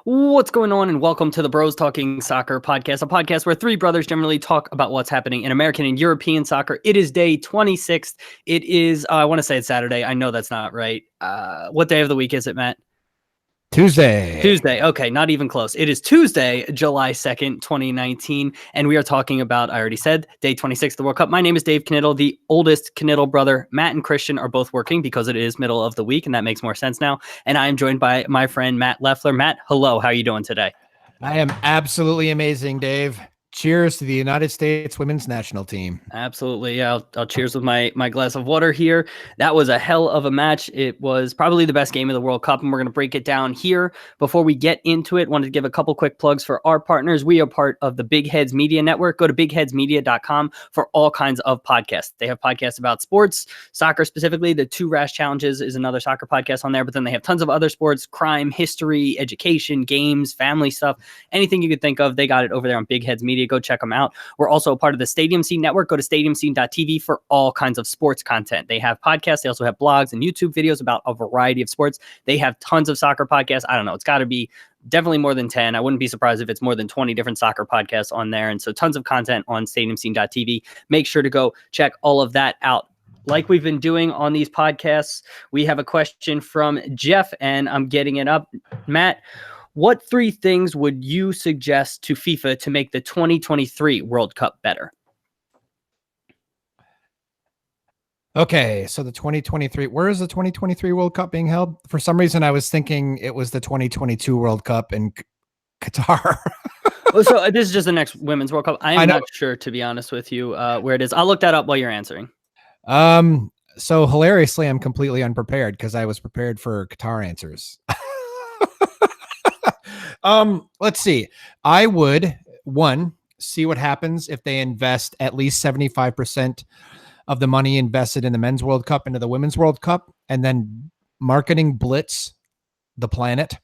What's going on, and welcome to the Bros Talking Soccer podcast, a podcast where three brothers generally talk about what's happening in American and European soccer. It is day 26. It is, I want to say it's Saturday. I know that's not right. What day of the week is it, Matt? Tuesday. Okay, not even close. It is Tuesday, July 2nd, 2019, and we are talking about, I already said, day 26 of the World Cup. My name is Dave Knittel, the oldest Knittel brother. Matt and Christian are both working because it is middle of the week, and that makes more sense now. And I am joined by my friend, Matt Lefler. Matt, hello. How are you doing today? I am absolutely amazing, Dave. Cheers to the United States women's national team. Absolutely. Yeah, I'll cheers with my glass of water here. That was a hell of a match. It was probably the best game of the World Cup, and we're going to break it down here. Before we get into it, wanted to give a couple quick plugs for our partners. We are part of the Big Heads Media Network. Go to bigheadsmedia.com for all kinds of podcasts. They have podcasts about sports, soccer specifically. The Two Rash Challenges is another soccer podcast on there, but then they have tons of other sports, crime, history, education, games, family stuff, anything you could think of. They got it over there on Big Heads Media. Go check them out. We're also a part of the Stadium Scene Network. Go to stadiumscene.tv for all kinds of sports content. They have podcasts. They also have blogs and YouTube videos about a variety of sports. They have tons of soccer podcasts. I don't know. It's got to be definitely more than 10. I wouldn't be surprised if it's more than 20 different soccer podcasts on there. And so tons of content on stadiumscene.tv. Make sure to go check all of that out. Like we've been doing on these podcasts, we have a question from Jeff, and I'm getting it up. Matt, what three things would you suggest to FIFA to make the 2023 World Cup better? Okay, so the 2023, where is the 2023 World Cup being held? For some reason, I was thinking it was the 2022 World Cup in Qatar. Well, so this is just the next Women's World Cup. I'm not sure, to be honest with you, where it is. I'll look that up while you're answering. So hilariously, I'm completely unprepared because I was prepared for Qatar answers. Let's see. I would, see what happens if they invest at least 75% of the money invested in the Men's World Cup into the Women's World Cup, and then marketing blitz the planet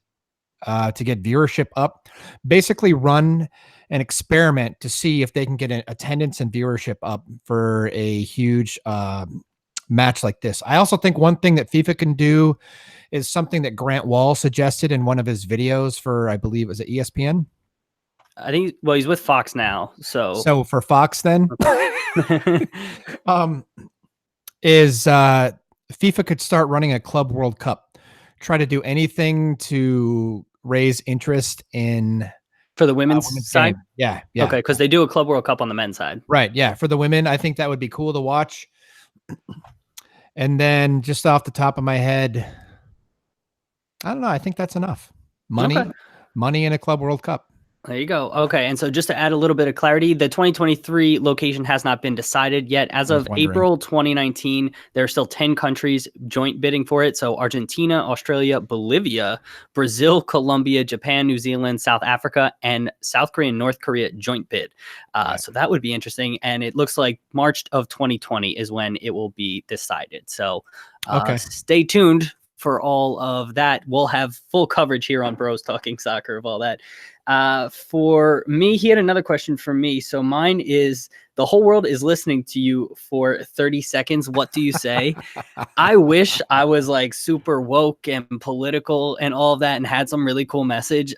to get viewership up. Basically run an experiment to see if they can get an attendance and viewership up for a huge match like this. I also think one thing that FIFA can do is something that Grant Wall suggested in one of his videos for, I believe, was it ESPN? I think, well, he's with Fox now. So for Fox then, is FIFA could start running a Club World Cup, try to do anything to raise interest in for the women's side. Yeah. Okay, because they do a Club World Cup on the men's side. Right. Yeah. For the women, I think that would be cool to watch. And then just off the top of my head, I don't know. I think that's enough. Money in a Club World Cup. There you go. Okay. And so just to add a little bit of clarity, the 2023 location has not been decided yet. As of April 2019, there are still 10 countries joint bidding for it. So Argentina, Australia, Bolivia, Brazil, Colombia, Japan, New Zealand, South Africa, and South Korea and North Korea joint bid. So that would be interesting. And it looks like March of 2020 is when it will be decided. So stay tuned for all of that. We'll have full coverage here on Bros Talking Soccer of all that. For me, he had another question for me. So mine is, the whole world is listening to you for 30 seconds. What do you say? I wish I was like super woke and political and all of that and had some really cool message.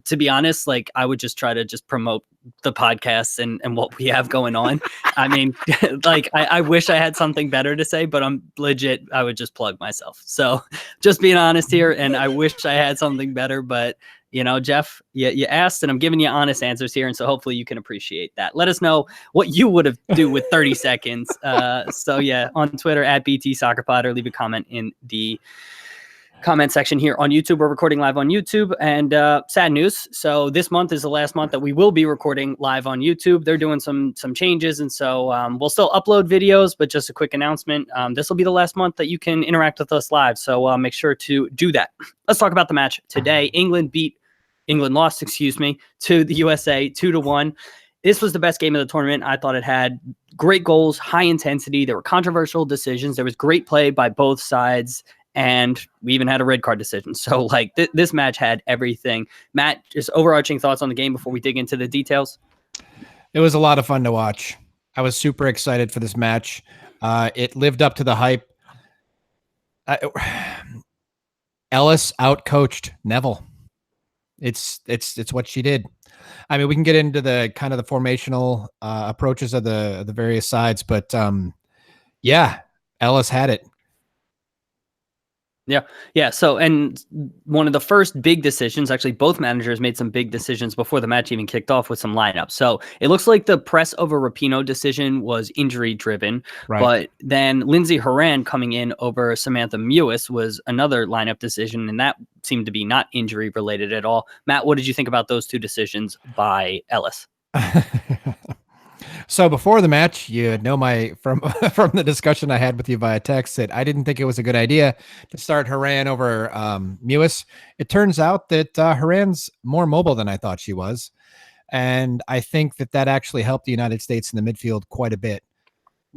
To be honest, like I would just try to just promote the podcasts and what we have going on. I mean, like I wish I had something better to say, but I'm legit. I would just plug myself. So just being honest here. And I wish I had something better, but you know, Jeff, you asked and I'm giving you honest answers here. And so hopefully you can appreciate that. Let us know what you would have do with 30 seconds. So yeah, on Twitter at BT Soccer Pod, or leave a comment in the comment section here on YouTube. We're recording live on YouTube, and sad news. So this month is the last month that we will be recording live on YouTube. They're doing some changes. And so we'll still upload videos, but just a quick announcement. This will be the last month that you can interact with us live. So make sure to do that. Let's talk about the match today. England lost, to the USA 2-1. This was the best game of the tournament. I thought it had great goals, high intensity. There were controversial decisions. There was great play by both sides. And we even had a red card decision. So like this match had everything. Matt, just overarching thoughts on the game before we dig into the details. It was a lot of fun to watch. I was super excited for this match. It lived up to the hype. Ellis outcoached Neville. It's what she did. I mean, we can get into the kind of the formational approaches of the various sides, but yeah, Ellis had it. Yeah. Yeah. So, and one of the first big decisions, actually, both managers made some big decisions before the match even kicked off with some lineups. So it looks like the press over Rapinoe decision was injury driven, Right. but then Lindsey Horan coming in over Samantha Mewis was another lineup decision, and that seemed to be not injury related at all. Matt, what did you think about those two decisions by Ellis? So before the match, you know from the discussion I had with you via text that I didn't think it was a good idea to start Haran over Mewis. It turns out that Haran's more mobile than I thought she was, and I think that actually helped the United States in the midfield quite a bit.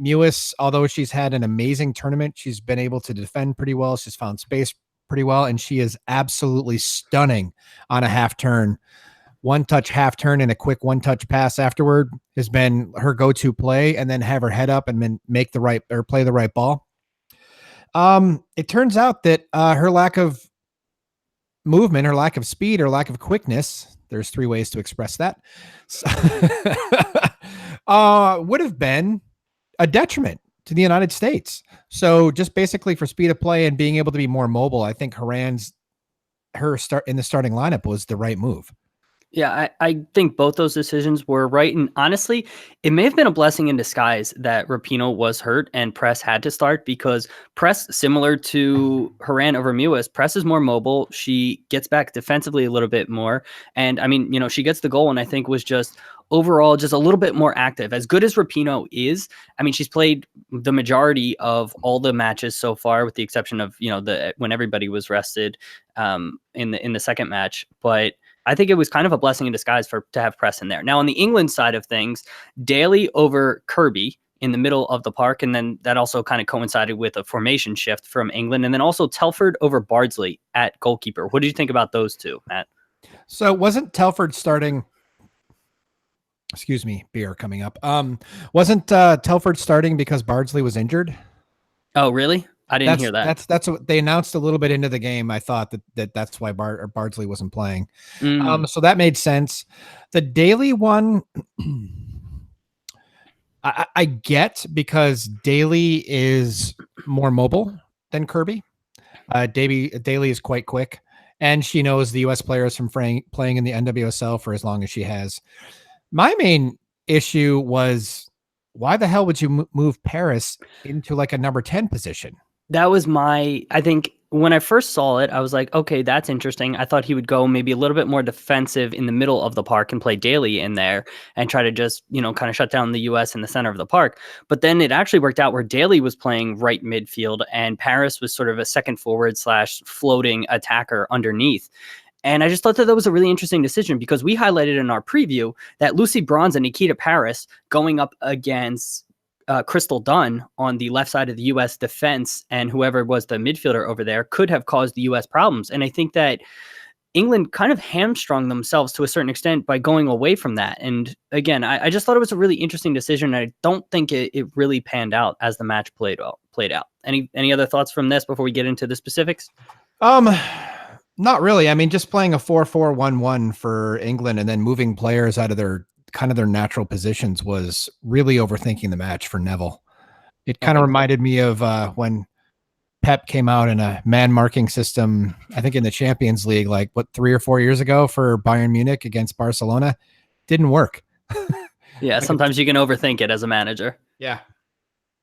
Mewis, although she's had an amazing tournament, she's been able to defend pretty well. She's found space pretty well, and she is absolutely stunning on a half turn. One touch half turn and a quick one touch pass afterward has been her go-to play, and then have her head up and then make the right or play the right ball. It turns out that her lack of movement, her lack of speed, or lack of quickness, there's three ways to express that, would have been a detriment to the United States. So just basically for speed of play and being able to be more mobile, I think her start in the starting lineup was the right move. Yeah, I think both those decisions were right. And honestly, it may have been a blessing in disguise that Rapinoe was hurt and Press had to start, because Press, similar to Haran over Mewis, Press is more mobile. She gets back defensively a little bit more. And I mean, she gets the goal, and I think was just overall just a little bit more active. As good as Rapinoe is, I mean, she's played the majority of all the matches so far, with the exception of, when everybody was rested in the second match. But I think it was kind of a blessing in disguise to have Press in there. Now, on the England side of things, Daly over Kirby in the middle of the park, and then that also kind of coincided with a formation shift from England, and then also Telford over Bardsley at goalkeeper. What did you think about those two, Matt? So wasn't Telford starting? Excuse me, beer coming up. Wasn't Telford starting because Bardsley was injured? Oh, really? I didn't hear that. That's what they announced a little bit into the game. I thought that's why Bardsley wasn't playing. So that made sense. The Daly one, I get, because Daly is more mobile than Kirby. Daly is quite quick, and she knows the U.S. players from playing in the NWSL for as long as she has. My main issue was, why the hell would you move Paris into like a number 10 position? That was I think when I first saw it, I was like, okay, that's interesting. I thought he would go maybe a little bit more defensive in the middle of the park and play Daly in there and try to just, kind of shut down the U.S. in the center of the park. But then it actually worked out where Daly was playing right midfield and Paris was sort of a second forward / floating attacker underneath. And I just thought that was a really interesting decision, because we highlighted in our preview that Lucy Bronze and Nikita Paris going up against Crystal Dunn on the left side of the U.S. defense, and whoever was the midfielder over there, could have caused the U.S. problems. And I think that England kind of hamstrung themselves to a certain extent by going away from that. And again, I just thought it was a really interesting decision. I don't think it really panned out as the match played out. Any other thoughts from this before we get into the specifics? Not really. I mean, just playing a 4-4-1-1 for England and then moving players out of their natural positions was really overthinking the match for Neville. It kind of reminded me of when Pep came out in a man marking system, I think in the Champions League, 3 or 4 years ago for Bayern Munich against Barcelona. Didn't work. Yeah, sometimes you can overthink it as a manager. Yeah.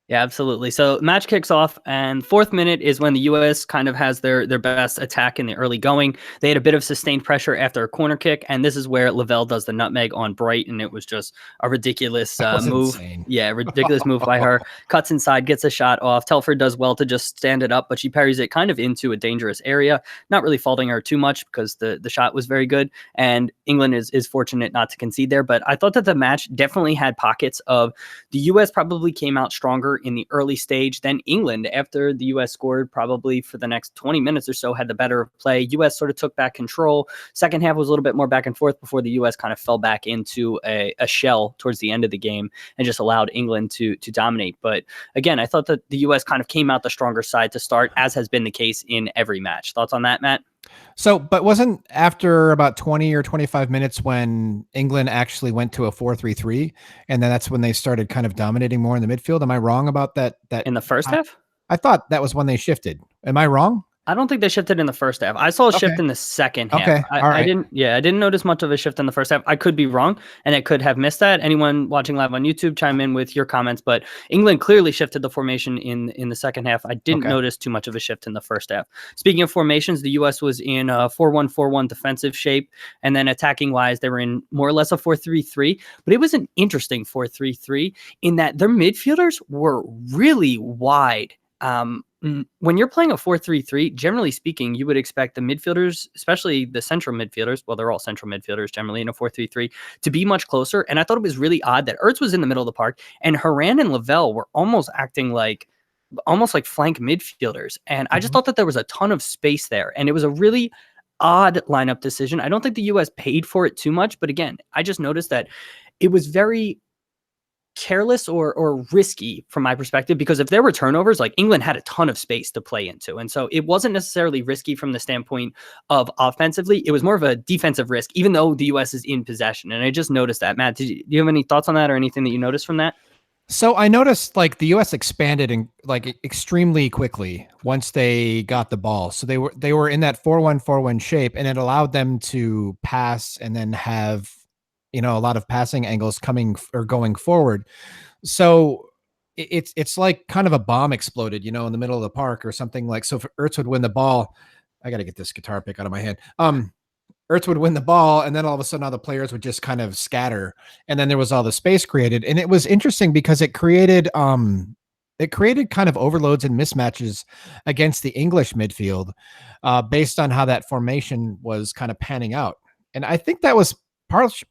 Yeah, absolutely. So match kicks off, and 4th minute is when the U.S. kind of has their best attack in the early going. They had a bit of sustained pressure after a corner kick, and this is where Lavelle does the nutmeg on Bright, and it was just a ridiculous move. Insane. Yeah, ridiculous move by her. Cuts inside, gets a shot off. Telford does well to just stand it up, but she parries it kind of into a dangerous area, not really faulting her too much because the shot was very good, and England is fortunate not to concede there. But I thought that the match definitely had pockets of the U.S. probably came out stronger in the early stage. Then England, after the U.S. scored, probably for the next 20 minutes or so, had the better play. U.S. sort of took back control. Second half was a little bit more back and forth before the U.S. kind of fell back into a shell towards the end of the game and just allowed England to dominate. But again, I thought that the U.S. kind of came out the stronger side to start, as has been the case in every match. Thoughts on that, Matt? So, but wasn't after about 20 or 25 minutes when England actually went to a 4-3-3, and then that's when they started kind of dominating more in the midfield? Am I wrong about that? In the first half? I thought that was when they shifted. Am I wrong? I don't think they shifted in the first half. I saw a shift Okay. in the second half. Okay. All right. I didn't notice much of a shift in the first half. I could be wrong, and I could have missed that. Anyone watching live on YouTube, chime in with your comments. But England clearly shifted the formation in the second half. I didn't notice too much of a shift in the first half. Speaking of formations, the U.S. was in a 4-1-4-1 defensive shape, and then attacking wise, they were in more or less a 4-3-3. But it was an interesting 4-3-3 in that their midfielders were really wide. When you're playing a 4-3-3, generally speaking, you would expect the midfielders, especially the central midfielders, well, they're all central midfielders generally in a 4-3-3, to be much closer. And I thought it was really odd that Ertz was in the middle of the park and Haran and Lavelle were almost acting like flank midfielders. And I just thought that there was a ton of space there. And it was a really odd lineup decision. I don't think the U.S. paid for it too much. But again, I just noticed that it was very careless or risky from my perspective, because if there were turnovers, like England had a ton of space to play into. And so it wasn't necessarily risky from the standpoint of offensively. It was more of a defensive risk, even though the US is in possession. And I just noticed that. Matt, do you have any thoughts on that or anything that you noticed from that? So I noticed like the US expanded in like extremely quickly once they got the ball. So they were in that 4-1-4-1 shape, and it allowed them to pass and then have, you know, a lot of passing angles coming or going forward. So it's like kind of a bomb exploded, you know, in the middle of the park or something. Like, so if Ertz would win the ball, I got to get this guitar pick out of my hand. Ertz would win the ball, and then all of a sudden all the players would just kind of scatter, and then there was all the space created. And it was interesting because it created kind of overloads and mismatches against the English midfield based on how that formation was kind of panning out. And I think that was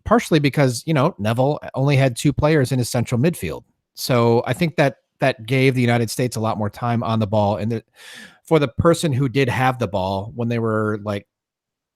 partially because, you know, Neville only had 2 players in his central midfield. So I think that gave the United States a lot more time on the ball, and for the person who did have the ball when they were like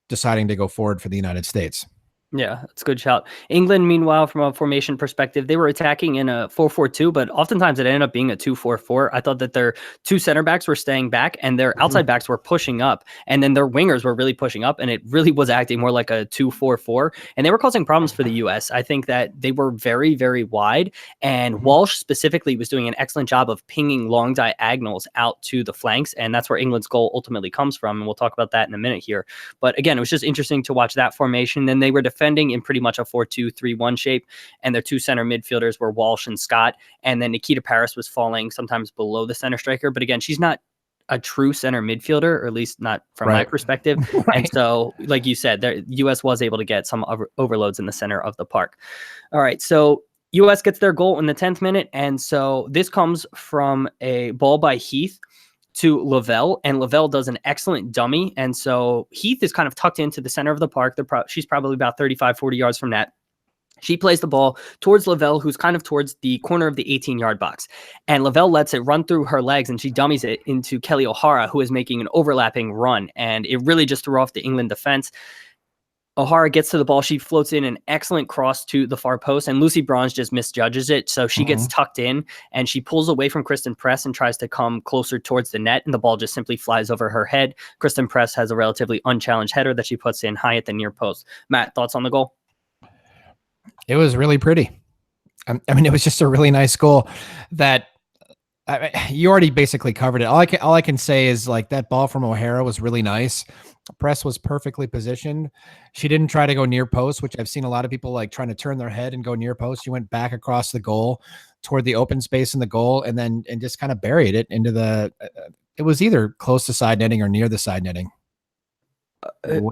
deciding to go forward for the United States. Yeah, that's a good shout. England, meanwhile, from a formation perspective, they were attacking in a 4-4-2, but oftentimes it ended up being a 2-4-4. I thought that their 2 center backs were staying back and their outside backs were pushing up, and then their wingers were really pushing up, and it really was acting more like a 2-4-4, and they were causing problems for the U.S. I think that they were very, very wide, and Walsh specifically was doing an excellent job of pinging long diagonals out to the flanks, and that's where England's goal ultimately comes from, and we'll talk about that in a minute here. But again, it was just interesting to watch that formation. Then they were defending in pretty much a 4-2-3-1 shape, and their 2 center midfielders were Walsh and Scott, and then Nikita Paris was falling sometimes below the center striker. But again, she's not a true center midfielder, or at least not from my perspective. And so, like you said, the U.S. was able to get some overloads in the center of the park. All right, so U.S. gets their goal in the 10th minute, and so this comes from a ball by Heath to Lavelle, and Lavelle does an excellent dummy. And so Heath is kind of tucked into the center of the park. She's probably about 35, 40 yards from net. She plays the ball towards Lavelle, who's kind of towards the corner of the 18-yard box. And Lavelle lets it run through her legs, and she dummies it into Kelly O'Hara, who is making an overlapping run. And it really just threw off the England defense. O'Hara gets to the ball. She floats in an excellent cross to the far post, and Lucy Bronze just misjudges it. So she gets tucked in, and she pulls away from Kristen Press and tries to come closer towards the net, and the ball just simply flies over her head. Kristen Press has a relatively unchallenged header that she puts in high at the near post. Matt, thoughts on the goal? It was really pretty. I mean, it was just a really nice goal that you already basically covered it. All I can say is like that ball from O'Hara was really nice. Press was perfectly positioned. She didn't try to go near post, which I've seen a lot of people like trying to turn their head and go near post. She went back across the goal toward the open space in the goal, and just kind of buried it into the. It was either close to side netting or near the side netting.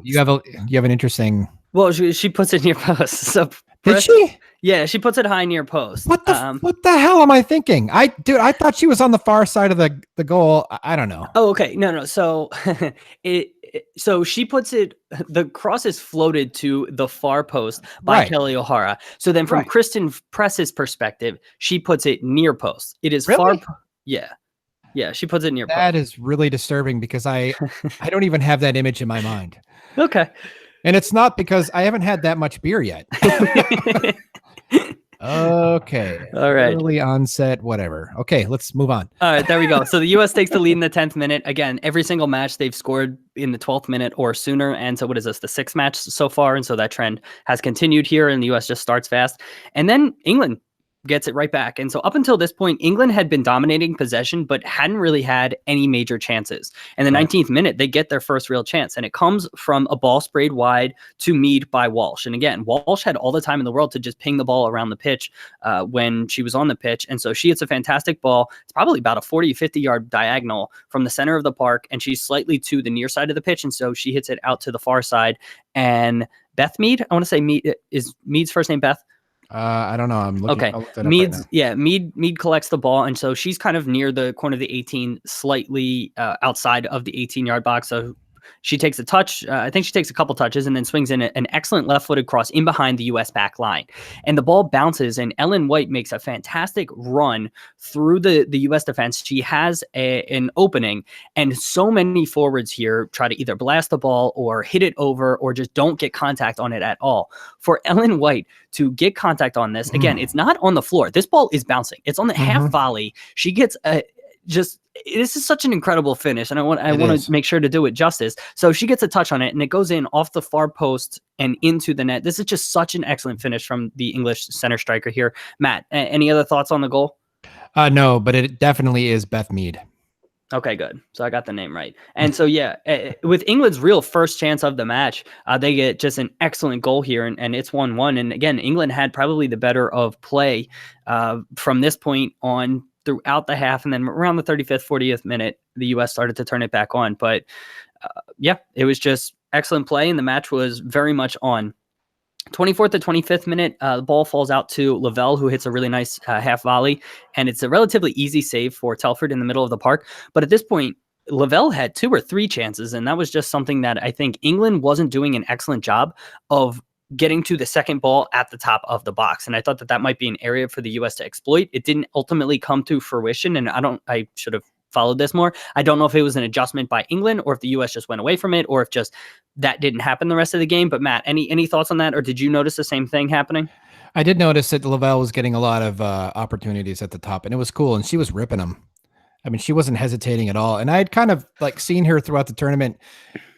You have an interesting. Well, she puts it near post. So did she? Yeah, she puts it high near post. What the hell am I thinking? I thought she was on the far side of the goal. I don't know. Oh, okay. No. So so she puts it, the cross is floated to the far post by Kelly O'Hara. So then from Kristen Press's perspective, she puts it near post. It is far. Yeah. Yeah. She puts it near post. That is really disturbing because I don't even have that image in my mind. Okay. And it's not because I haven't had that much beer yet. Okay. All right. Early onset, whatever. Okay, let's move on. All right, there we go. So the U.S. takes the lead in the 10th minute. Again, every single match they've scored in the 12th minute or sooner. And so what is this, the 6th match so far? And so that trend has continued here, and the U.S. just starts fast. And then England gets it right back. And so up until this point, England had been dominating possession, but hadn't really had any major chances. In the 19th minute, they get their first real chance, and it comes from a ball sprayed wide to Mead by Walsh. And again, Walsh had all the time in the world to just ping the ball around the pitch when she was on the pitch. And so she hits a fantastic ball. It's probably about a 40, 50-yard diagonal from the center of the park, and she's slightly to the near side of the pitch. And so she hits it out to the far side. And Beth Mead, I want to say Mead, is Mead's first name Beth? I don't know. I'm looking. Okay. Mead collects the ball, and so she's kind of near the corner of the 18, slightly outside of the 18-yard box. So she takes a touch. I think she takes a couple touches and then swings in an excellent left-footed cross in behind the U.S. back line. And the ball bounces, and Ellen White makes a fantastic run through the U.S. defense. She has an opening, and so many forwards here try to either blast the ball or hit it over or just don't get contact on it at all. For Ellen White to get contact on this, again, it's not on the floor. This ball is bouncing. It's on the half volley. She gets this is such an incredible finish, and I want to make sure to do it justice. So she gets a touch on it, and it goes in off the far post and into the net. This is just such an excellent finish from the English center striker here. Matt, any other thoughts on the goal? No, but it definitely is Beth Mead. Okay, good. So I got the name right. And so, yeah, with England's real first chance of the match, they get just an excellent goal here, and it's 1-1. And again, England had probably the better of play from this point on throughout the half, and then around the 35th, 40th minute, the U.S. started to turn it back on. But yeah, it was just excellent play, and the match was very much on. 24th to 25th minute, the ball falls out to Lavelle, who hits a really nice half volley, and it's a relatively easy save for Telford in the middle of the park. But at this point, Lavelle had 2 or 3 chances, and that was just something that I think England wasn't doing an excellent job of getting to the second ball at the top of the box. And I thought that might be an area for the U.S. to exploit. It didn't ultimately come to fruition, and I should have followed this more. I don't know if it was an adjustment by England or if the U.S. just went away from it or if just that didn't happen the rest of the game. But Matt, any thoughts on that, or did you notice the same thing happening? I did notice that Lavelle was getting a lot of opportunities at the top, and it was cool, and she was ripping them. I mean, she wasn't hesitating at all. And I had kind of seen her throughout the tournament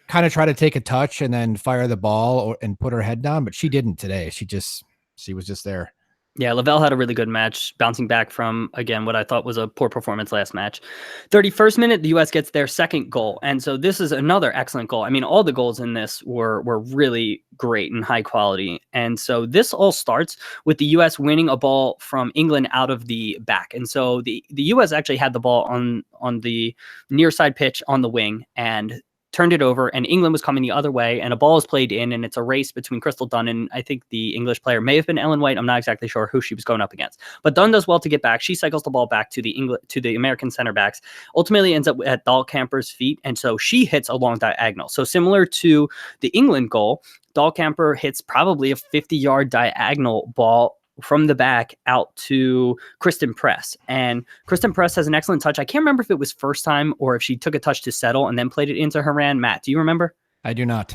kind of try to take a touch and then fire the ball and put her head down, but she didn't today. She was just there. Yeah, Lavelle had a really good match, bouncing back from, again, what I thought was a poor performance last match. 31st minute, the U.S. gets their second goal. And so this is another excellent goal. I mean, all the goals in this were really great and high quality. And so this all starts with the U.S. winning a ball from England out of the back. And so the U.S. actually had the ball on the near side pitch on the wing and turned it over, and England was coming the other way, and a ball is played in, and it's a race between Crystal Dunn and I think the English player may have been Ellen White. I'm not exactly sure who she was going up against, but Dunn does well to get back. She cycles the ball back to the American center backs, ultimately ends up at Dahlkamper's feet, and so she hits a long diagonal. So similar to the England goal, Dahlkamper hits probably a 50-yard diagonal ball from the back out to Kristen Press. And Kristen Press has an excellent touch. I can't remember if it was first time or if she took a touch to settle and then played it into Haran. Matt, do you remember? I do not.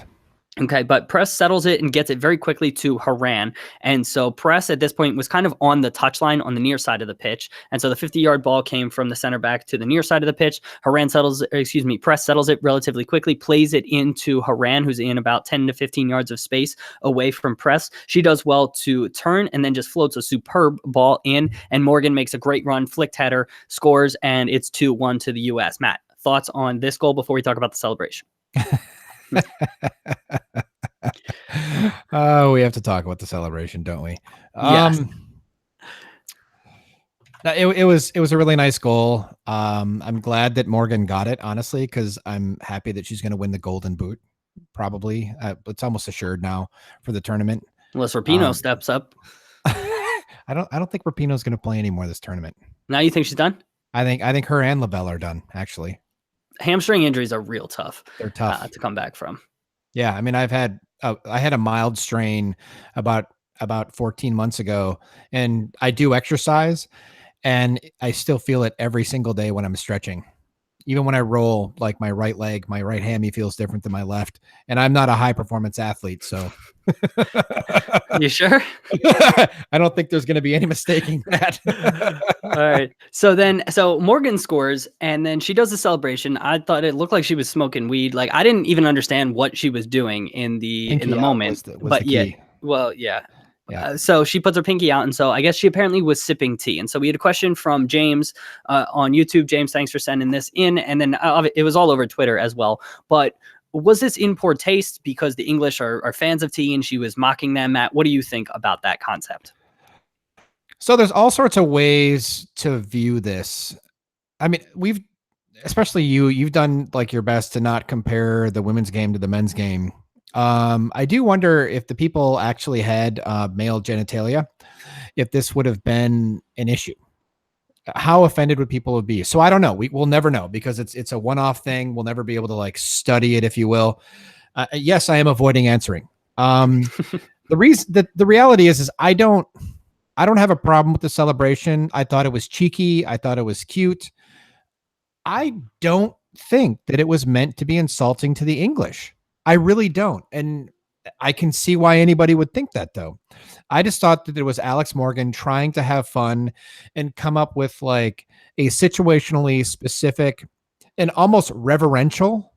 Okay, but Press settles it and gets it very quickly to Haran. And so Press at this point was kind of on the touchline on the near side of the pitch. And so the 50-yard ball came from the center back to the near side of the pitch. Press settles it relatively quickly, plays it into Haran, who's in about 10 to 15 yards of space away from Press. She does well to turn and then just floats a superb ball in. And Morgan makes a great run, flicked header, scores, and it's 2-1 to the U.S. Matt, thoughts on this goal before we talk about the celebration? Oh, we have to talk about the celebration, don't we? Yes. It was a really nice goal. I'm glad that Morgan got it, honestly, because I'm happy that she's going to win the Golden Boot. Probably, it's almost assured now for the tournament. Unless Rapinoe steps up. I don't think Rapinoe's going to play anymore this tournament. Now you think she's done? I think her and Lavelle are done, actually. Hamstring injuries are real tough. They're tough to come back from. Yeah, I mean, I had a mild strain about 14 months ago, and I do exercise, and I still feel it every single day when I'm stretching. Even when I roll, like my right leg, my right hammy feels different than my left, and I'm not a high performance athlete, so You sure? I don't think there's going to be any mistaking that. All right. So Morgan scores, and then she does the celebration. I thought it looked like she was smoking weed. Like, I didn't even understand what she was doing in the moment. Was the key. Well, yeah. Yeah. So she puts her pinky out, and so I guess she apparently was sipping tea. And so we had a question from James on YouTube. James, thanks for sending this in. And then it was all over Twitter as well. But was this in poor taste because the English are fans of tea and she was mocking them? Matt, what do you think about that concept? So there's all sorts of ways to view this. I mean, especially you've done like your best to not compare the women's game to the men's game. I do wonder if the people actually had male genitalia, if this would have been an issue. How offended would people be? So I don't know. We'll never know because it's a one-off thing. We'll never be able to like study it, if you will. Yes, I am avoiding answering. The reality is I don't have a problem with the celebration. I thought it was cheeky. I thought it was cute. I don't think that it was meant to be insulting to the English. I really don't. And I can see why anybody would think that, though. I just thought that it was Alex Morgan trying to have fun and come up with like a situationally specific and almost reverential,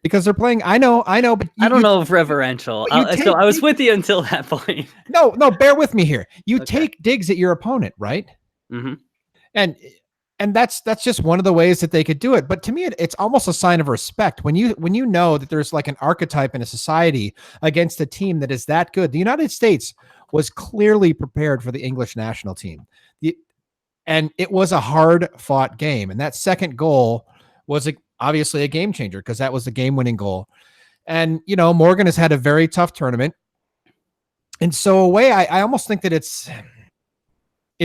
because they're playing. I know, but I don't know if reverential. So I was with you until that point. No, bear with me here. You take digs at your opponent, right? Mm-hmm. And that's just one of the ways that they could do it. But to me, it's almost a sign of respect when you know that there's like an archetype in a society against a team that is that good. The United States was clearly prepared for the English national team, and it was a hard fought game. And that second goal was obviously a game changer because that was the game winning goal. And Morgan has had a very tough tournament, and so a way I almost think that it's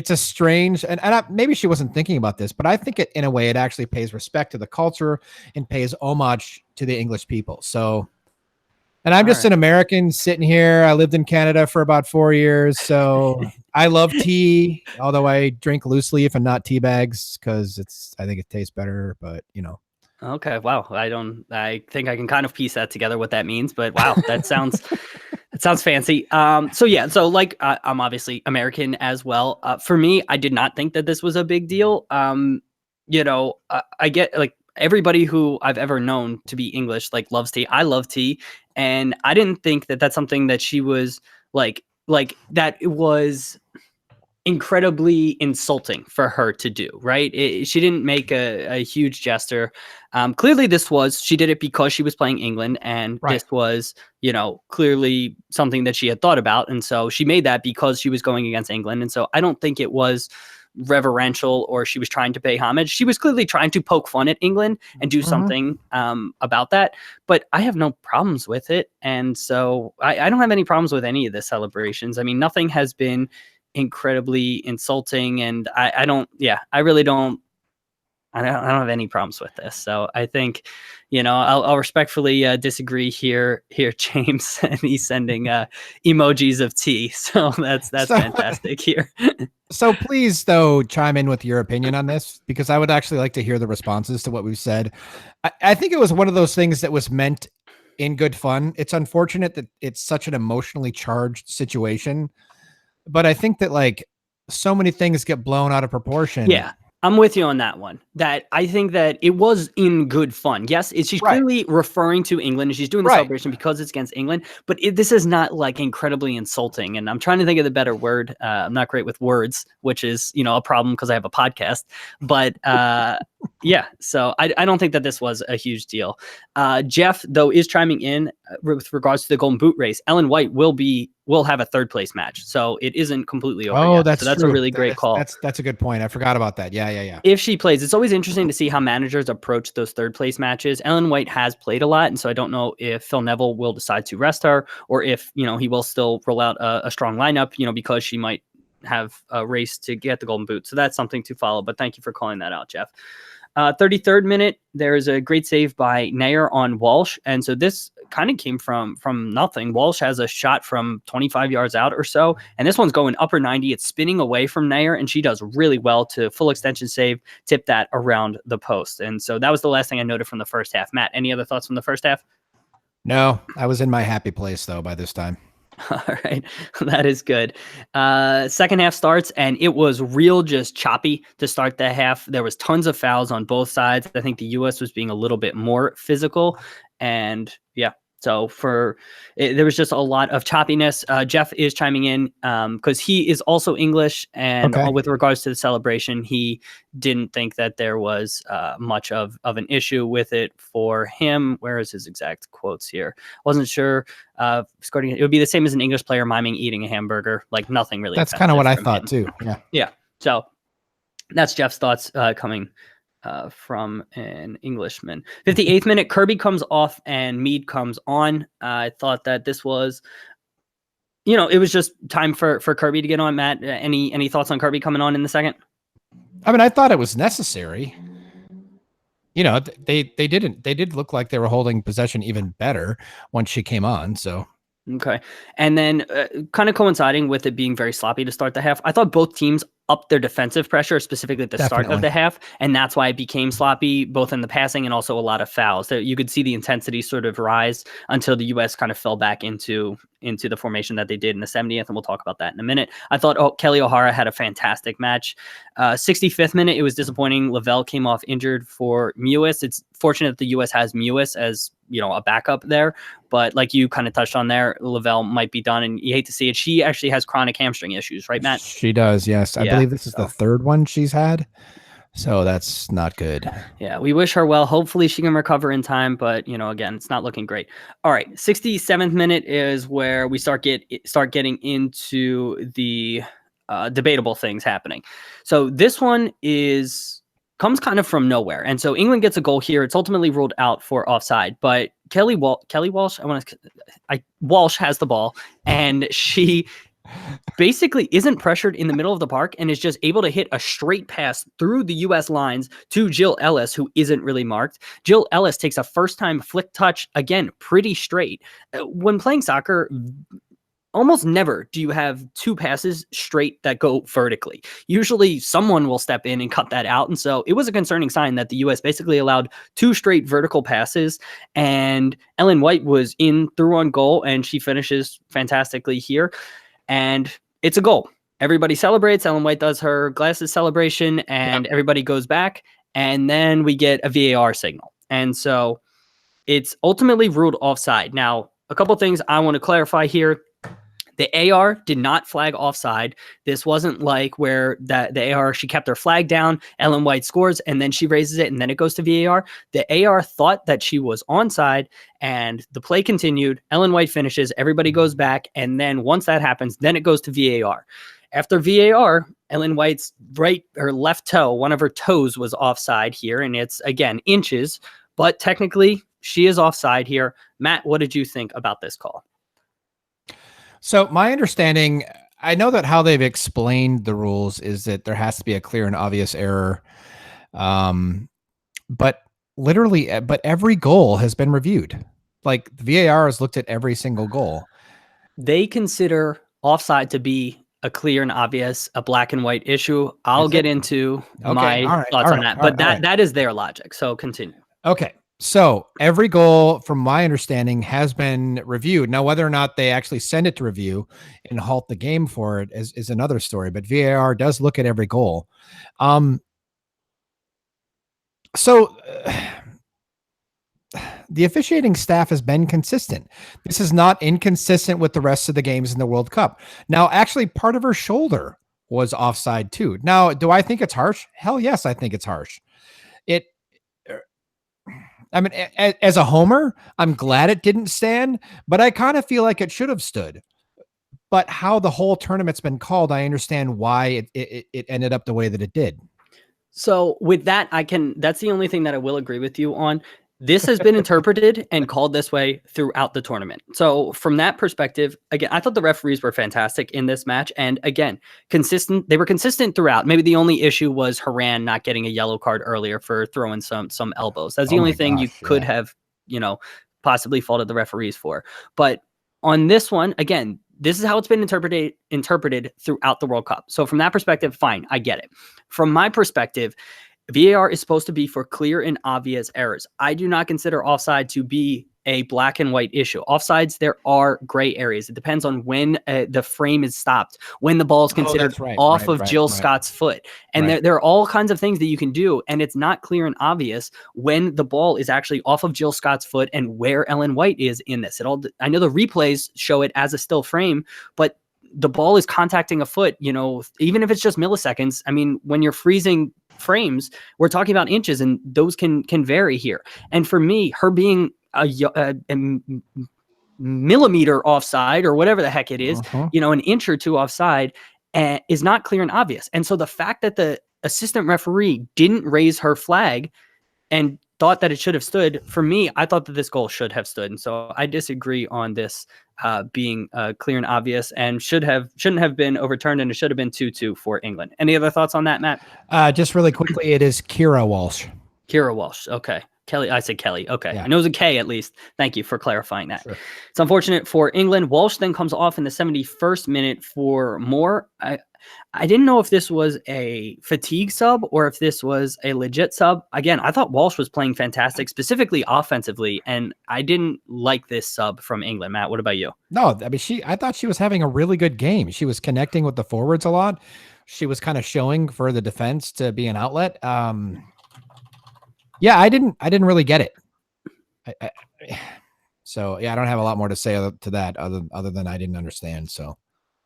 a strange, and maybe she wasn't thinking about this, but I think in a way it actually pays respect to the culture and pays homage to the English people. So, and I'm just an American sitting here. I lived in Canada for about 4 years. So I love tea, although I drink loose leaf and not tea bags because I think it tastes better, but Okay. Wow. I think I can kind of piece that together what that means, but wow, that sounds fancy. So like, I'm obviously American as well. For me, I did not think that this was a big deal. I get like everybody who I've ever known to be English, like loves tea. I love tea. And I didn't think that that's something that she was like that it was incredibly insulting for her to do, right? She didn't make a huge gesture. Clearly she did it because she was playing England, and this was, clearly something that she had thought about. And so she made that because she was going against England. And so I don't think it was reverential or she was trying to pay homage. She was clearly trying to poke fun at England and do something about that. But I have no problems with it. And so I don't have any problems with any of the celebrations. I mean, nothing has been incredibly insulting, and I don't have any problems with this. So I think, I'll respectfully disagree here, James, and he's sending emojis of tea. So that's fantastic here. So please, though, chime in with your opinion on this, because I would actually like to hear the responses to what we've said. I think it was one of those things that was meant in good fun. It's unfortunate that it's such an emotionally charged situation, but I think that like so many things get blown out of proportion. Yeah, I'm with you on that one. That I think that it was in good fun. Yes, she's clearly referring to England, and she's doing the celebration because it's against England. But this is not like incredibly insulting. And I'm trying to think of the better word. I'm not great with words, which is a problem because I have a podcast. But yeah, so I don't think that this was a huge deal. Jeff, though, is chiming in with regards to the Golden Boot race. Ellen White will have a third place match, so it isn't completely over yet. That's a really great call. That's a good point. I forgot about that. Yeah. If she plays, it's always interesting to see how managers approach those third place matches. Ellen White has played a lot, and so I don't know if Phil Neville will decide to rest her, or if he will still roll out a strong lineup, because she might have a race to get the Golden Boot. So that's something to follow. But thank you for calling that out, Jeff. 33rd minute, there's a great save by Nair on Walsh. And so this kind of came from nothing. Walsh has a shot from 25 yards out or so, and this one's going upper 90. It's spinning away from Nair, and she does really well to full extension save, tip that around the post. And so that was the last thing I noted from the first half. Matt, any other thoughts from the first half? No, I was in my happy place though by this time. All right, that is good. Second half starts, and it was real just choppy to start the half. There was tons of fouls on both sides. I think the U.S. was being a little bit more physical, and yeah. So there was just a lot of choppiness. Jeff is chiming in because he is also English, and with regards to the celebration, he didn't think that there was much of an issue with it for him. Where is his exact quotes here? Wasn't sure. It would be the same as an English player miming eating a hamburger. Like nothing really. That's kind of what I thought too. Yeah. Yeah. So that's Jeff's thoughts coming from an Englishman. 58th minute, Kirby comes off and Mead comes on. I thought that this was, it was just time for Kirby to get on. Matt, any thoughts on Kirby coming on in the second? I mean, I thought it was necessary. They did look like they were holding possession even better once she came on. So. Okay. And then kind of coinciding with it being very sloppy to start the half, I thought both teams upped their defensive pressure, specifically at the start of the half. And that's why it became sloppy, both in the passing and also a lot of fouls. You could see the intensity sort of rise until the U.S. kind of fell back into the formation that they did in the 70th. And we'll talk about that in a minute. I thought Kelly O'Hara had a fantastic match. 65th minute, it was disappointing. Lavelle came off injured for Mewis. It's fortunate that the U.S. has Mewis as, a backup there. But like you kind of touched on there, Lavelle might be done, and you hate to see it. She actually has chronic hamstring issues, right, Matt? She does, yes. I believe this is the third one she's had. So that's not good. Yeah, we wish her well. Hopefully she can recover in time, but again, it's not looking great. All right, 67th minute is where we start getting into the debatable things happening. So this one comes kind of from nowhere, and so England gets a goal here. It's ultimately ruled out for offside, but Kelly Walsh, Walsh has the ball, and she basically isn't pressured in the middle of the park and is just able to hit a straight pass through the U.S. lines to Jill Ellis, who isn't really marked. Jill Ellis takes a first-time flick touch, again, pretty straight. When playing soccer, almost never do you have two passes straight that go vertically. Usually someone will step in and cut that out. And so it was a concerning sign that the U.S. basically allowed two straight vertical passes, and Ellen White was through on goal, and she finishes fantastically here. And it's a goal. Everybody celebrates. Ellen White does her glasses celebration, and everybody goes back. And then we get a VAR signal. And so it's ultimately ruled offside. Now, a couple things I want to clarify here. The AR did not flag offside. This wasn't like where the AR, she kept her flag down, Ellen White scores, and then she raises it, and then it goes to VAR. The AR thought that she was onside, and the play continued. Ellen White finishes, everybody goes back, and then once that happens, then it goes to VAR. After VAR, Ellen White's left toe, one of her toes was offside here, and it's, again, inches, but technically she is offside here. Matt, what did you think about this call? So my understanding, I know that how they've explained the rules is that there has to be a clear and obvious error. But every goal has been reviewed. Like the VAR has looked at every single goal. They consider offside to be a clear and obvious, a black and white issue. I'll get into my thoughts on that, but that is their logic. So continue. Okay. So every goal, from my understanding, has been reviewed. Now, whether or not they actually send it to review and halt the game for it is another story. But VAR does look at every goal. So the officiating staff has been consistent. This is not inconsistent with the rest of the games in the World Cup. Now, actually, part of her shoulder was offside too. Now, do I think it's harsh? Hell yes, I think it's harsh. I mean, as a homer, I'm glad it didn't stand, but I kind of feel like it should have stood. But how the whole tournament's been called, I understand why it ended up the way that it did. So with that, that's the only thing that I will agree with you on. This has been interpreted and called this way throughout the tournament. So from that perspective, again, I thought the referees were fantastic in this match. And again, consistent. They were consistent throughout. Maybe the only issue was Haran not getting a yellow card earlier for throwing some elbows. That's the only thing you could have, possibly faulted the referees for. But on this one, again, this is how it's been interpreted throughout the World Cup. So from that perspective, fine, I get it. From my perspective, VAR is supposed to be for clear and obvious errors. I do not consider offside to be a black and white issue. Offsides, there are gray areas. It depends on when the frame is stopped, when the ball is considered off of Jill Scott's foot. And there are all kinds of things that you can do. And it's not clear and obvious when the ball is actually off of Jill Scott's foot and where Ellen White is in this. I know the replays show it as a still frame, but the ball is contacting a foot, even if it's just milliseconds. I mean, when you're freezing frames, we're talking about inches, and those can vary here. And for me, her being a millimeter offside or whatever the heck it is, an inch or two offside is not clear and obvious. And so the fact that the assistant referee didn't raise her flag and thought that it should have stood, for me, I thought that this goal should have stood. And so I disagree on this being clear and obvious and shouldn't have been overturned, and it should have been 2-2 for England. Any other thoughts on that, Matt? Just really quickly, it is Kyra Walsh. Kyra Walsh. Okay. Kelly. I said Kelly. Okay. Yeah. I know it was a K at least. Thank you for clarifying that. Sure. It's unfortunate for England. Walsh then comes off in the 71st minute for Moore. I didn't know if this was a fatigue sub or if this was a legit sub. Again, I thought Walsh was playing fantastic, specifically offensively, and I didn't like this sub from England. Matt, what about you? No, I mean, I thought she was having a really good game. She was connecting with the forwards a lot. She was kind of showing for the defense to be an outlet. Yeah, I didn't really get it. So yeah, I don't have a lot more to say to that other than I didn't understand. So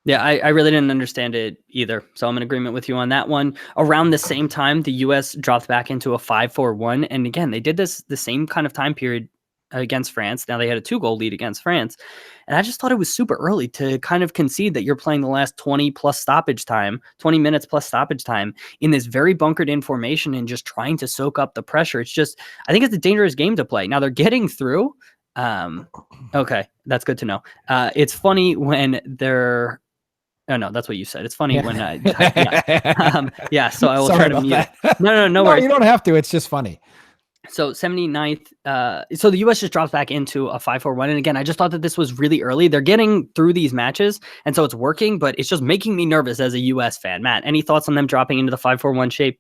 yeah, I really didn't understand it either. So I'm in agreement with you on that one. Around the same time, the U.S. dropped back into a 5-4-1. And again, they did this the same kind of time period against France. Now they had a 2-goal lead against France. And I just thought it was super early to kind of concede that you're playing the last 20 minutes plus stoppage time in this very bunkered in formation and just trying to soak up the pressure. It's just, I think it's a dangerous game to play. Now they're getting through. Okay, that's good to know. It's funny when they're, oh no, that's what you said. It's funny when yeah. So I will try to mute. No worries. You don't have to. It's just funny. So 79th, so the U.S. just drops back into a 5-4-1. And again, I just thought that this was really early. They're getting through these matches, and so it's working, but it's just making me nervous as a U.S. fan. Matt, any thoughts on them dropping into the 5-4-1 shape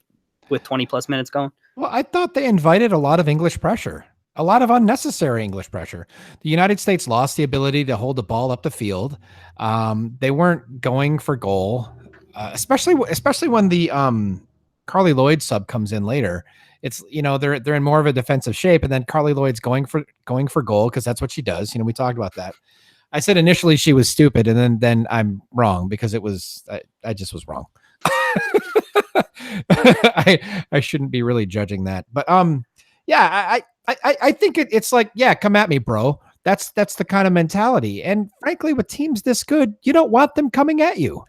with 20 plus minutes going? Well, I thought they invited a lot of English pressure, a lot of unnecessary English pressure. The United States lost the ability to hold the ball up the field. They weren't going for goal, especially when the Carly Lloyd sub comes in later. It's, they're in more of a defensive shape, and then Carly Lloyd's going for goal because that's what she does. We talked about that. I said initially she was stupid, and then I'm wrong because I just was wrong. I shouldn't be really judging that, but yeah, I think it's like, yeah, come at me, bro. That's the kind of mentality, and frankly, with teams this good, you don't want them coming at you.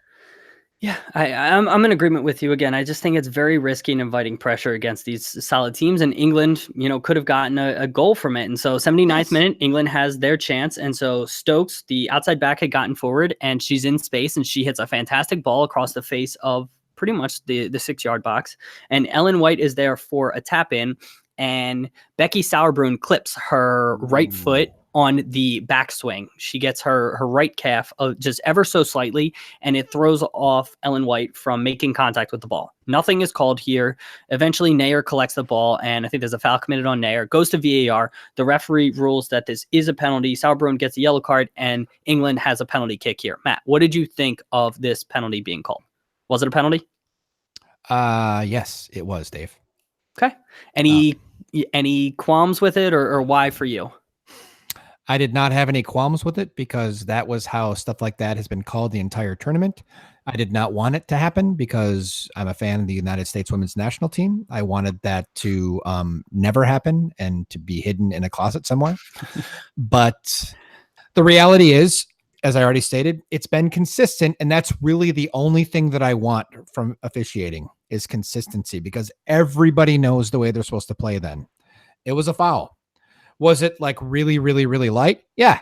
Yeah, I'm in agreement with you again. I just think it's very risky and inviting pressure against these solid teams. And England, could have gotten a goal from it. And so 79th minute, England has their chance. And so Stokes, the outside back, had gotten forward, and she's in space, and she hits a fantastic ball across the face of pretty much the 6-yard box. And Ellen White is there for a tap in, and Becky Sauerbrunn clips her right foot on the backswing. She gets her right calf just ever so slightly, and it throws off Ellen White from making contact with the ball. Nothing is called here. Eventually, Nair collects the ball, and I think there's a foul committed on Nair. Goes to VAR. The referee rules that this is a penalty. Sauerbrunn gets a yellow card, and England has a penalty kick here. Matt, what did you think of this penalty being called? Was it a penalty? Yes, it was, Dave. Okay. Any qualms with it, or why for you? I did not have any qualms with it because that was how stuff like that has been called the entire tournament. I did not want it to happen because I'm a fan of the United States women's national team. I wanted that to never happen and to be hidden in a closet somewhere. But the reality is, as I already stated, it's been consistent. And that's really the only thing that I want from officiating is consistency, because everybody knows the way they're supposed to play then. It was a foul. Was it like really, really, really light? Yeah,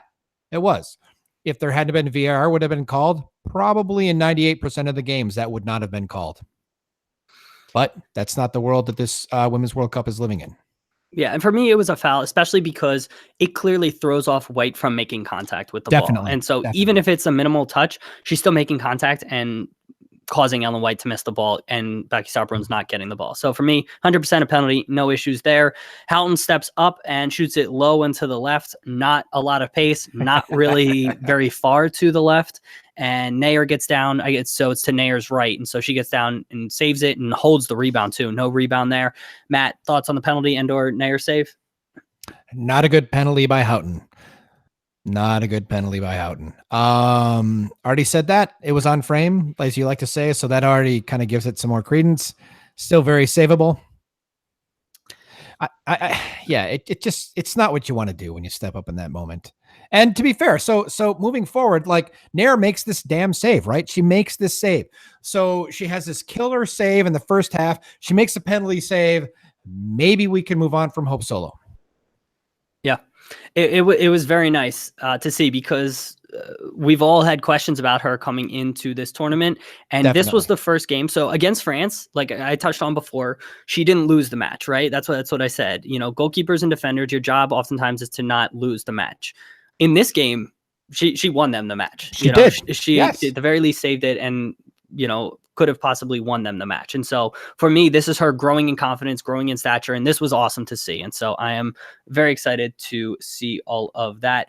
it was. If there hadn't been VAR, would have been called? Probably in 98% of the games, that would not have been called. But that's not the world that this Women's World Cup is living in. Yeah, and for me, it was a foul, especially because it clearly throws off White from making contact with the ball. And so even if it's a minimal touch, she's still making contact, and causing Ellen White to miss the ball, and Becky Sauerbrun's not getting the ball. So for me, 100% a penalty, no issues there. Houghton steps up and shoots it low and to the left. Not a lot of pace, not really very far to the left. And Nair gets down. So it's to Nair's right. And so she gets down and saves it and holds the rebound too. No rebound there. Matt, thoughts on the penalty and/or Nair save? Not a good penalty by Houghton. Not a good penalty by Houghton. Already said that. It was on frame, as you like to say. So that already kind of gives it some more credence. Still very savable. It's not what you want to do when you step up in that moment. And to be fair, so moving forward, like Nair makes this damn save, right? She makes this save. So she has this killer save in the first half. She makes a penalty save. Maybe we can move on from Hope Solo. Yeah, it was very nice to see, because we've all had questions about her coming into this tournament, and Definitely. This was the first game. So against France, like I touched on before, she didn't lose the match, right? That's what I said. You know, goalkeepers and defenders, your job oftentimes is to not lose the match. In this game, she won them the match. She did. She yes. at the very least saved it, and could have possibly won them the match. And so for me, this is her growing in confidence, growing in stature, and this was awesome to see. And so I am very excited to see all of that.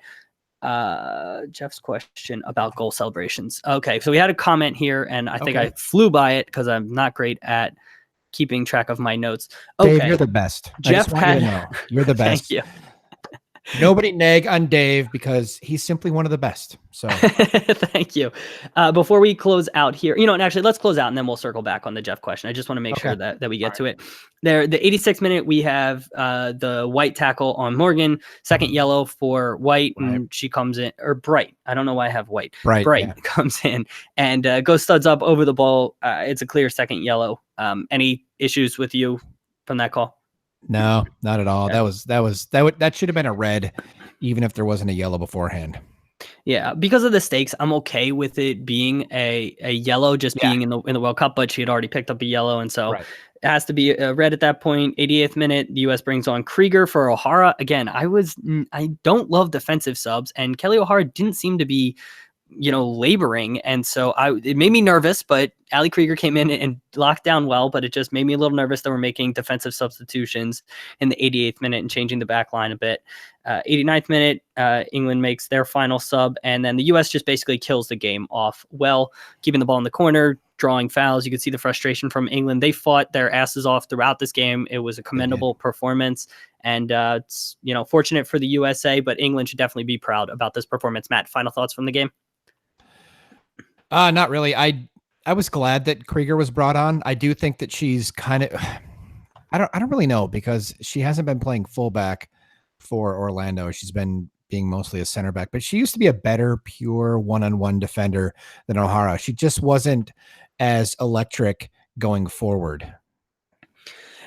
Jeff's question about goal celebrations. Okay, so we had a comment here, and I think I flew by it because I'm not great at keeping track of my notes. Okay, Dave, you're the best. Jeff you're the best. Thank you. Nobody nag on Dave because he's simply one of the best. So thank you. Before we close out here, and actually let's close out and then we'll circle back on the Jeff question. I just want to make sure that we get to it. There, the 86th minute, we have the White tackle on Morgan, second yellow for White, and she comes in, or Bright. I don't know why I have White. Bright comes in and goes studs up over the ball. It's a clear second yellow. Any issues with you from that call? No, not at all. Yeah. That should have been a red, even if there wasn't a yellow beforehand. Yeah, because of the stakes, I'm okay with it being a yellow, just being in the World Cup. But she had already picked up a yellow, and so it has to be a red at that point. 88th minute, the U.S. brings on Krieger for O'Hara. Again, I don't love defensive subs, and Kelly O'Hara didn't seem to be laboring, and so it made me nervous, but Ali Krieger came in and locked down well, but it just made me a little nervous that we're making defensive substitutions in the 88th minute and changing the back line a bit. 89th minute, England makes their final sub, and then the U.S. just basically kills the game off well, keeping the ball in the corner, drawing fouls. You could see the frustration from England. They fought their asses off throughout this game. It was a commendable performance, and it's fortunate for the USA, but England should definitely be proud about this performance. Matt, final thoughts from the game? Not really. I was glad that Krieger was brought on. I do think that she's kind of, I don't really know, because she hasn't been playing fullback for Orlando. She's been being mostly a center back, but she used to be a better pure one-on-one defender than O'Hara. She just wasn't as electric going forward.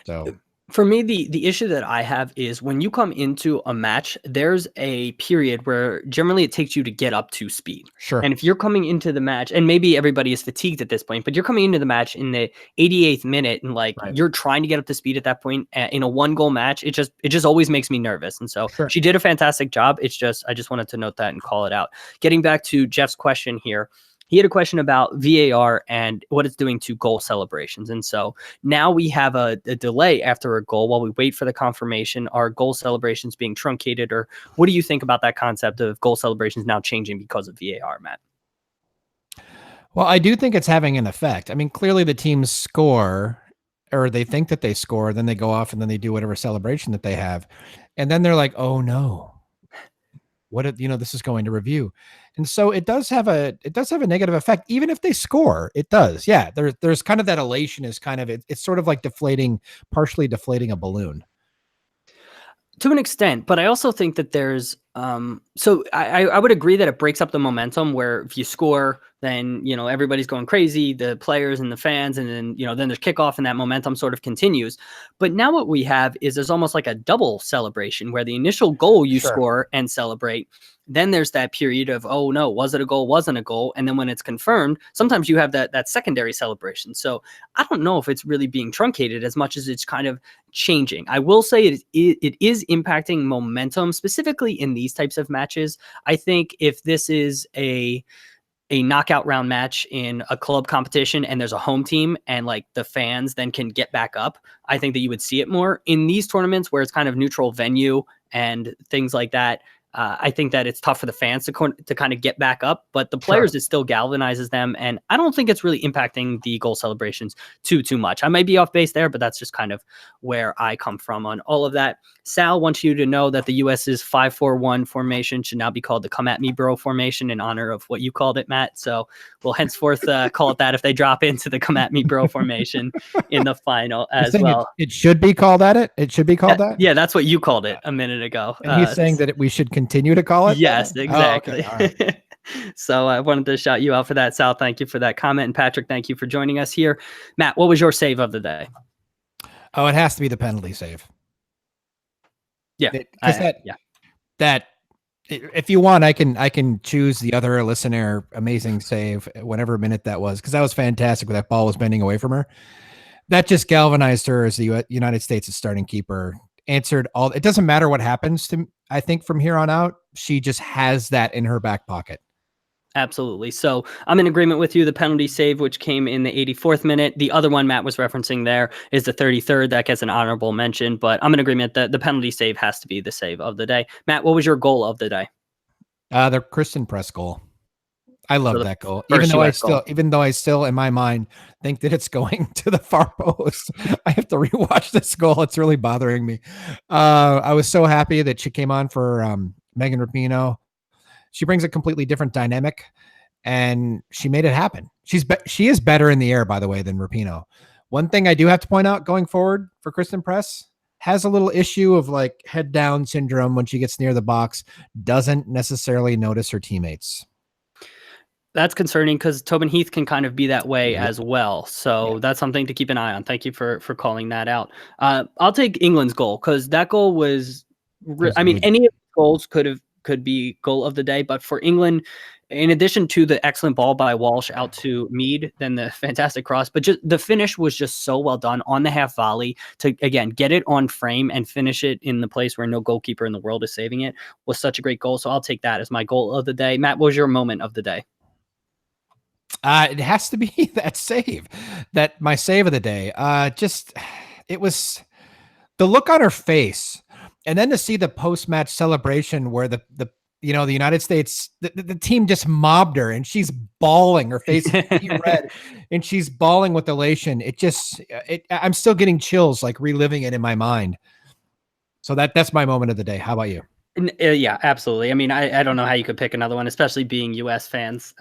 So for me, the issue that I have is when you come into a match, there's a period where generally it takes you to get up to speed. Sure. And if you're coming into the match, and maybe everybody is fatigued at this point, but you're coming into the match in the 88th minute and you're trying to get up to speed at that point in a 1-goal match, it just always makes me nervous. And so she did a fantastic job. I just wanted to note that and call it out. Getting back to Jeff's question here. He had a question about VAR and what it's doing to goal celebrations. And so now we have a delay after a goal while we wait for the confirmation. Are goal celebrations being truncated, or what do you think about that concept of goal celebrations now changing because of VAR, Matt? Well, I do think it's having an effect. I mean, clearly the teams score, or they think that they score, then they go off and then they do whatever celebration that they have. And then they're like, oh no, this is going to review. And so it does have a negative effect, even if they score. It does. Yeah. There's kind of that elation is kind of, it's sort of like partially deflating a balloon. To an extent, but I also think that there's so I would agree that it breaks up the momentum, where if you score, then everybody's going crazy, the players and the fans, and then then there's kickoff and that momentum sort of continues. But now what we have is there's almost like a double celebration, where the initial goal you score and celebrate. Then there's that period of, oh no, was it a goal? Wasn't a goal? And then when it's confirmed, sometimes you have that secondary celebration. So I don't know if it's really being truncated as much as it's kind of changing. I will say it is impacting momentum, specifically in these types of matches. I think if this is a knockout round match in a club competition and there's a home team and like the fans then can get back up, I think that you would see it more in these tournaments where it's kind of neutral venue and things like that. I think that it's tough for the fans to kind of get back up, but the players, it still galvanizes them. And I don't think it's really impacting the goal celebrations too much. I might be off base there, but that's just kind of where I come from on all of that. Sal wants you to know that the US's 5-4-1 formation should now be called the Come At Me Bro formation in honor of what you called it, Matt. So we'll henceforth call it that if they drop into the Come At Me Bro formation in the final as well. It should be called that? It should be called that? Yeah, that's what you called it a minute ago. And he's saying that we should continue to call it? Yes, exactly. Oh, okay. All right. So I wanted to shout you out for that, Sal. Thank you for that comment. And Patrick, thank you for joining us here. Matt, what was your save of the day? Oh, it has to be the penalty save. Yeah. That if you want, I can choose the other listener amazing save, whatever minute that was, because that was fantastic when that ball was bending away from her. That just galvanized her as the United States' starting keeper. Answered all. It doesn't matter what happens to, I think, from here on out, she just has that in her back pocket. Absolutely. So I'm in agreement with you. The penalty save, which came in the 84th minute. The other one Matt was referencing there is the 33rd. That gets an honorable mention, but I'm in agreement that the penalty save has to be the save of the day. Matt, what was your goal of the day? The Kristen Press goal. I love that goal. Even though I still in my mind think that it's going to the far post. I have to rewatch this goal. It's really bothering me. I was so happy that she came on for Megan Rapinoe. She brings a completely different dynamic and she made it happen. She is better in the air, by the way, than Rapinoe. One thing I do have to point out going forward for Kristen Press, has a little issue of like head down syndrome when she gets near the box, doesn't necessarily notice her teammates. That's concerning because Tobin Heath can kind of be that way as well. So that's something to keep an eye on. Thank you for calling that out. I'll take England's goal because that goal was, I mean, any of the goals could be goal of the day, but for England, in addition to the excellent ball by Walsh out to Mead, then the fantastic cross, but just the finish was just so well done on the half volley to, again, get it on frame and finish it in the place where no goalkeeper in the world is saving it was such a great goal. So I'll take that as my goal of the day. Matt, what was your moment of the day? It has to be that save, my save of the day. It was the look on her face, and then to see the post-match celebration where the United States, the team just mobbed her and she's bawling, her face is red and she's bawling with elation. I'm still getting chills, like reliving it in my mind. So that's my moment of the day. How about you? Yeah, absolutely. I mean, I don't know how you could pick another one, especially being US fans.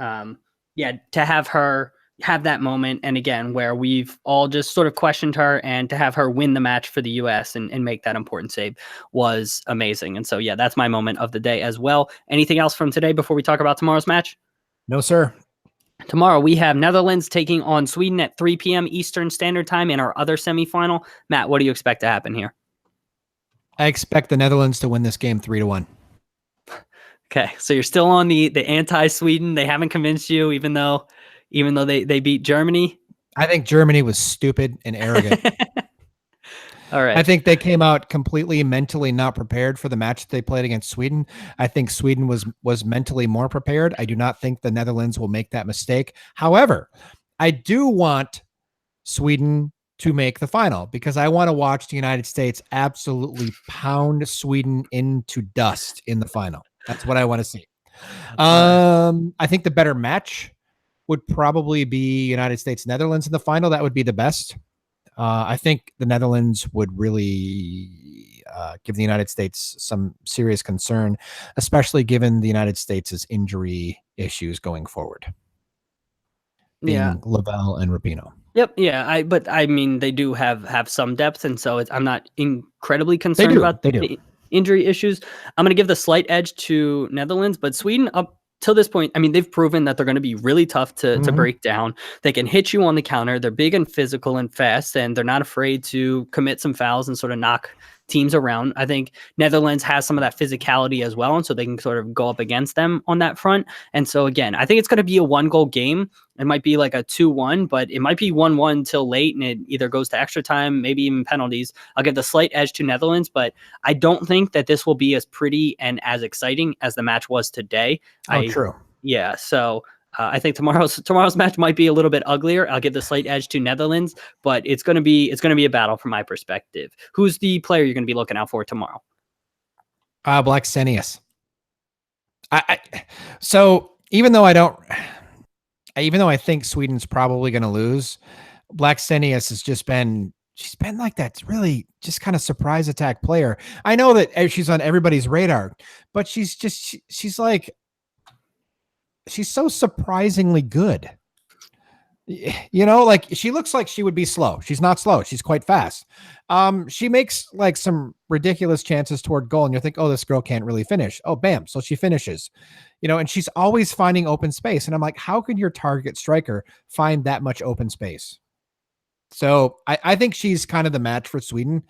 To have her have that moment, and again, where we've all just sort of questioned her, and to have her win the match for the US and make that important save was amazing. And so, yeah, that's my moment of the day as well. Anything else from today before we talk about tomorrow's match? No, sir. Tomorrow we have Netherlands taking on Sweden at 3 p.m. Eastern Standard Time in our other semifinal. Matt, what do you expect to happen here? I expect the Netherlands to win this game 3-1. Okay, so you're still on the anti-Sweden. They haven't convinced you, even though they beat Germany. I think Germany was stupid and arrogant. All right. I think they came out completely mentally not prepared for the match that they played against Sweden. I think Sweden was mentally more prepared. I do not think the Netherlands will make that mistake. However, I do want Sweden to make the final because I want to watch the United States absolutely pound Sweden into dust in the final. That's what I want to see. I think the better match would probably be United States Netherlands in the final. That would be the best. I think the Netherlands would really give the United States some serious concern, especially given the United States' injury issues going forward. Being Lavelle and Rapinoe. Yep. Yeah. But I mean, they do have some depth, and so I'm not incredibly concerned about the injury issues. I'm going to give the slight edge to Netherlands, but Sweden up till this point, I mean, they've proven that they're going to be really tough to break down. They can hit you on the counter. They're big and physical and fast, and they're not afraid to commit some fouls and sort of knock teams around. I think Netherlands has some of that physicality as well, and so they can sort of go up against them on that front. And so again, I think it's going to be a 1-goal game. It might be like a 2-1, but it might be 1-1 till late, and it either goes to extra time, maybe even penalties. I'll give the slight edge to Netherlands, but I don't think that this will be as pretty and as exciting as the match was today. True. Yeah, so I think tomorrow's match might be a little bit uglier. I'll give the slight edge to Netherlands, but it's going to be a battle from my perspective. Who's the player you're going to be looking out for tomorrow? Blacksenius. So even though I think Sweden's probably going to lose, Blacksenius has just been, she's been like that really just kind of surprise attack player. I know that she's on everybody's radar, but she's so surprisingly good. You know, like she looks like she would be slow. She's not slow. She's quite fast. She makes like some ridiculous chances toward goal, and you think, oh, this girl can't really finish. Oh, bam. So she finishes, you know, and she's always finding open space. And I'm like, how can your target striker find that much open space? So I think she's kind of the match for Sweden.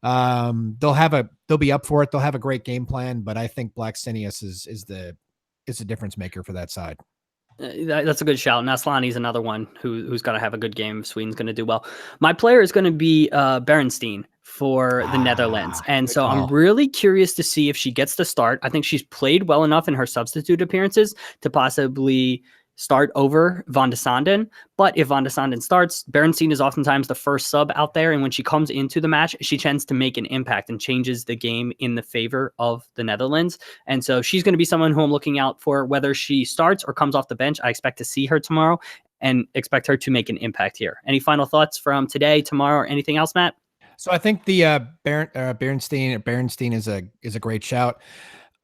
They'll be up for it. They'll have a great game plan, but I think Blacksenius is the difference maker for that side. That's a good shout. Naslani's another one who's going to have a good game. Sweden's going to do well. My player is going to be Berenstein for the Netherlands. And so I'm really curious to see if she gets to start. I think she's played well enough in her substitute appearances to possibly start over Van de Sanden. But if Van de Sanden starts, Berenstein is oftentimes the first sub out there. And when she comes into the match, she tends to make an impact and changes the game in the favor of the Netherlands. And so she's going to be someone who I'm looking out for, whether she starts or comes off the bench. I expect to see her tomorrow and expect her to make an impact here. Any final thoughts from today, tomorrow, or anything else, Matt? So I think the Berenstein is a great shout.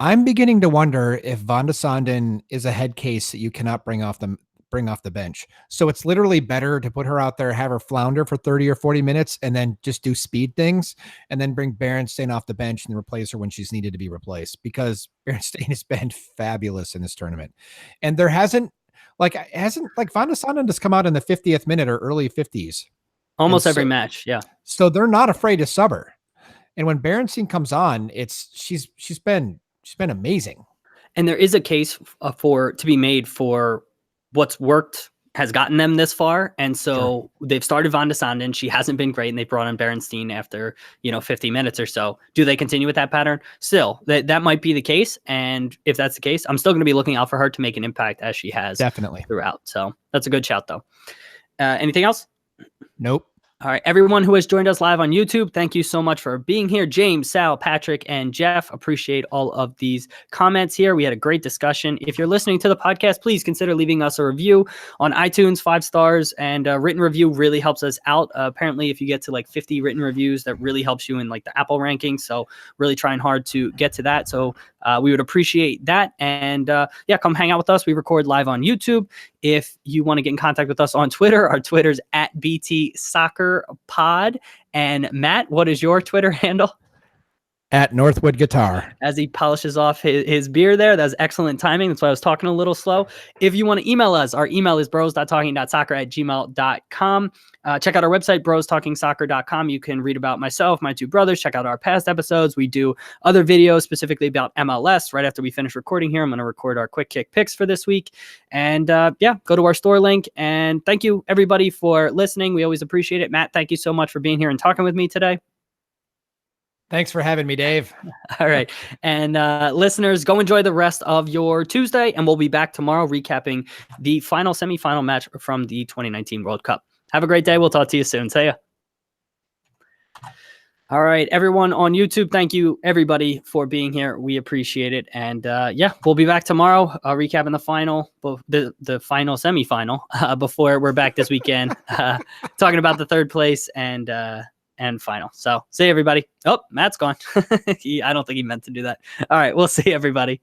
I'm beginning to wonder if Van de Sanden is a head case that you cannot bring off the bench. So it's literally better to put her out there, have her flounder for 30 or 40 minutes, and then just do speed things, and then bring Berenstein off the bench and replace her when she's needed to be replaced, because Berenstein has been fabulous in this tournament. And there hasn't Van de Sanden has come out in the 50th minute or early 50s. Almost every match, yeah. So they're not afraid to sub her. And when Berenstein comes on, she's been amazing. And there is a case to be made for what's worked has gotten them this far. And so they've started Van de Sanden. She hasn't been great. And they brought on Berenstein after, 50 minutes or so. Do they continue with that pattern? Still, that might be the case. And if that's the case, I'm still going to be looking out for her to make an impact as she has definitely throughout. So that's a good shout though. Anything else? Nope. All right, everyone who has joined us live on YouTube, thank you so much for being here. James, Sal, Patrick, and Jeff, appreciate all of these comments here. We had a great discussion. If you're listening to the podcast, please consider leaving us a review on iTunes, 5 stars, and a written review really helps us out. Apparently, if you get to like 50 written reviews, that really helps you in like the Apple rankings. So really trying hard to get to that. So we would appreciate that. And come hang out with us. We record live on YouTube. If you want to get in contact with us on Twitter, our Twitter's at BT Soccer Pod. And Matt, what is your Twitter handle? At Northwood Guitar. As he polishes off his beer there. That's excellent timing. That's why I was talking a little slow. If you want to email us, our email is bros.talking.soccer@gmail.com. Check out our website, brostalkingsoccer.com. You can read about myself, my two brothers. Check out our past episodes. We do other videos specifically about MLS. Right after we finish recording here, I'm going to record our quick kick picks for this week. And go to our store link. And thank you, everybody, for listening. We always appreciate it. Matt, thank you so much for being here and talking with me today. Thanks for having me, Dave. All right. And listeners, go enjoy the rest of your Tuesday, and we'll be back tomorrow recapping the final semifinal match from the 2019 World Cup. Have a great day. We'll talk to you soon. See ya. All right, everyone on YouTube, thank you, everybody, for being here. We appreciate it. And we'll be back tomorrow recapping the final, the final semifinal before we're back this weekend, talking about the third place and final. So see everybody. Oh, Matt's gone. I don't think he meant to do that. All right, we'll see everybody.